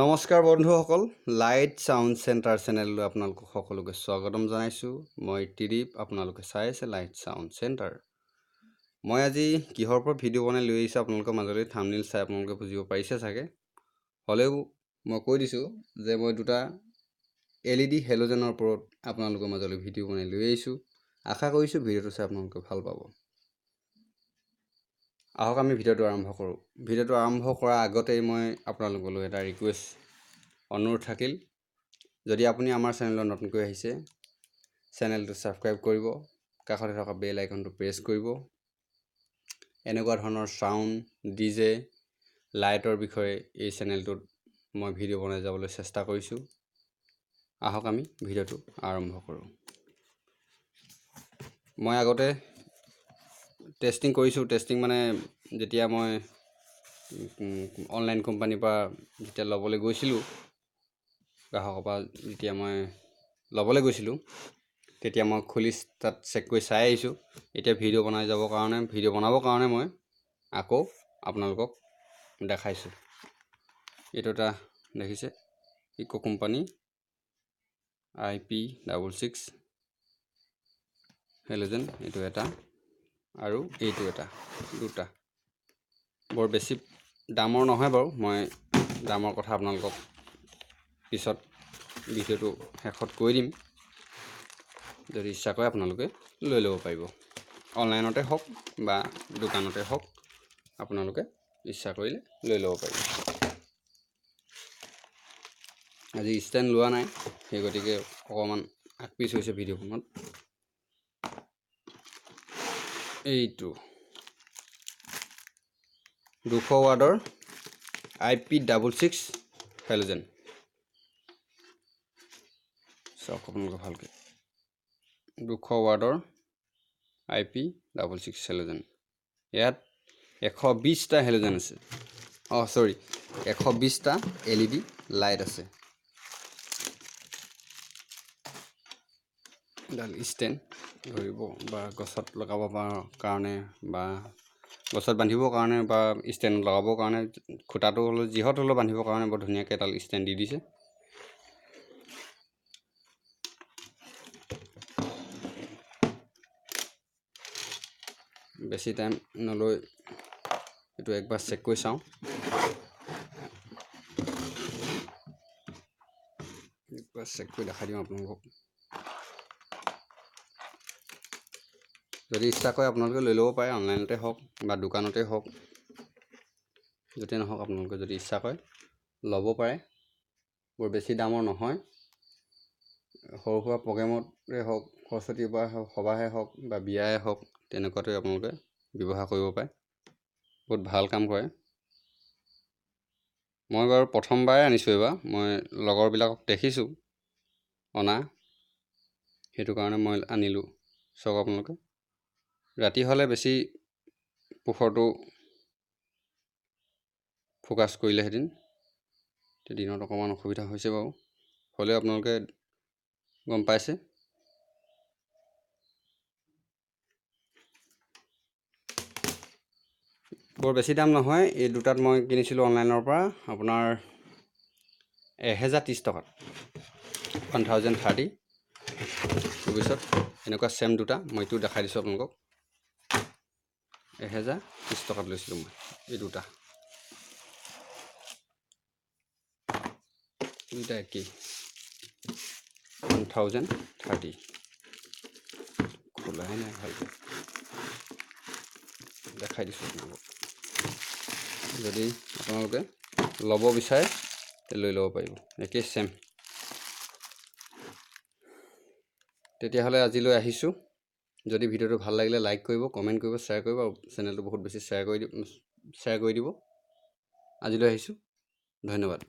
নমস্কাৰ বন্ধুসকল, light sound centre চেনেললৈ আপোনালোকক সকলোকে স্বাগতম জনাইছোঁ। মই ত্ৰিদীপ, আপোনালোকে চাই আছে লাইট সাউণ্ড চেণ্টাৰ। মই আজি কিহৰ ওপৰত ভিডিঅ' বনাই লৈ আহিছোঁ আপোনালোকৰ মাজলৈ থাম্বনেইল চাই আপোনালোকে বুজিব পাৰিছে চাগে। হ'লেও মই কৈ দিছোঁ যে মই দুটা LED হেলোজেনৰ ওপৰত আপোনালোকৰ মাজলৈ ভিডিঅ' বনাই লৈ আহিছোঁ। আশা কৰিছোঁ ভিডিঅ'টো চাই আপোনালোকে ভাল পাব। আহক আমি ভিডিঅ'টো আৰম্ভ কৰোঁ। ভিডিঅ'টো আৰম্ভ কৰাৰ আগতেই মই আপোনালোকলৈ এটা ৰিকুৱেষ্ট অনুৰোধ থাকিল, যদি আপুনি আমাৰ চেনেলত নতুনকৈ আহিছে চেনেলটো ছাবস্ক্ৰাইব কৰিব, কাষতে থকা বেল আইকনটো প্ৰেছ কৰিব। এনেকুৱা ধৰণৰ সাউণ্ড, DJ, লাইটৰ বিষয়ে এই চেনেলটোত মই ভিডিঅ' বনাই যাবলৈ চেষ্টা কৰিছোঁ। আহক আমি ভিডিঅ'টো আৰম্ভ কৰোঁ। মই আগতে টেষ্টিং কৰিছোঁ। টেষ্টিং মানে যেতিয়া মই অনলাইন কোম্পানীৰ পৰা যেতিয়া ল'বলৈ গৈছিলোঁ, গ্ৰাহকৰ পৰা যেতিয়া মই ল'বলৈ গৈছিলোঁ, তেতিয়া মই খুলি তাত চেক কৰি চাই আহিছোঁ। এতিয়া ভিডিঅ' বনাবৰ কাৰণে মই আকৌ আপোনালোকক দেখাইছোঁ। এইটো এটা দেখিছে ইকো কোম্পানী IP66 হেলোজেন, এইটো এটা আৰু এইটো এটা, দুটা। বৰ বেছি দামৰ নহয় বাৰু, মই দামৰ কথা আপোনালোকক পিছত ভিডিঅ'টো শেষত কৈ দিম। যদি ইচ্ছা কৰে আপোনালোকে লৈ ল'ব পাৰিব। অনলাইনতে হওক বা দোকানতে হওক, আপোনালোকে ইচ্ছা কৰিলে লৈ ল'ব পাৰিব। আজি ষ্টেণ্ড লোৱা নাই, সেই গতিকে অকণমান আগপিছ হৈছে ভিডিঅ'খনত। এইটো 200 ৱাটৰ IP66 হেলোজেন। চাওক আপোনালোকে ভালকৈ, 200 ৱাটৰ IP66 হেলোজেন। ইয়াত 120টা হেলোজেন আছে, 120টা LED লাইট আছে। এডাল ষ্টেণ্ড ধৰিব বা গছত লগাব কাৰণে বা গছত বান্ধিবৰ কাৰণে বা ষ্টেণ্ড লগাবৰ কাৰণে, খুঁটাটো হ'লেও যিহত হ'লেও বান্ধিবৰ কাৰণে বৰ ধুনীয়াকৈ এডাল ষ্টেণ্ড দি দিছে। বেছি টাইম নলৈ এইটো একবাৰ চেক কৰি চাওঁ। একবাৰ চেক কৰি দেখাই দিওঁ আপোনালোকক। যদি ইচ্ছা কৰে আপোনালোকে লৈ ল'ব পাৰে, অনলাইনতে হওক বা দোকানতে হওক, য'তে নহওক আপোনালোকে যদি ইচ্ছা কৰে ল'ব পাৰে। বৰ বেছি দামৰ নহয়। সৰু সুৰা প্ৰগ্ৰেমতে হওক, সৰস্বতী সভাহে হওক বা বিয়াই হওক, তেনেকুৱাতে আপোনালোকে ব্যৱহাৰ কৰিব পাৰে। বহুত ভাল কাম কৰে। মই বাৰু প্ৰথমবাৰে আনিছোঁ এইবাৰ। মই লগৰবিলাকক দেখিছোঁ অনা, সেইটো কাৰণে মই আনিলোঁ। চাওক আপোনালোকে, ৰাতি হ'লে বেছি পোহৰটো ফ'কাছ কৰিলেহেঁতেন, এতিয়া দিনত অকণমান অসুবিধা হৈছে বাৰু। হ'লেও আপোনালোকে গম পাইছে। বৰ বেছি দাম নহয়। এই দুটাত মই কিনিছিলোঁ অনলাইনৰ পৰা আপোনাৰ 1030 টকাত, 1030 তাৰপিছত এনেকুৱা ছেম দুটা মই এইটো দেখাই দিছোঁ আপোনালোকক। 1030 টকাত লৈছিলোঁ মই এই দুটা একেই, 1030। খোলাই নাই ভালকৈ, দেখাই দিছোঁ আপোনালোকক। যদি আপোনালোকে ল'ব বিচাৰে লৈ ল'ব পাৰিব, একেই ছেম। তেতিয়াহ'লে আজিলৈ আহিছোঁ। যদি ভিডিঅ'টো ভাল লাগিলে লাইক কৰিব, কমেণ্ট কৰিব, শ্বেয়াৰ কৰিব আৰু চেনেলটো বহুত বেছি শ্বেয়াৰ কৰি দিব। আজিলৈ আহিছোঁ, ধন্যবাদ।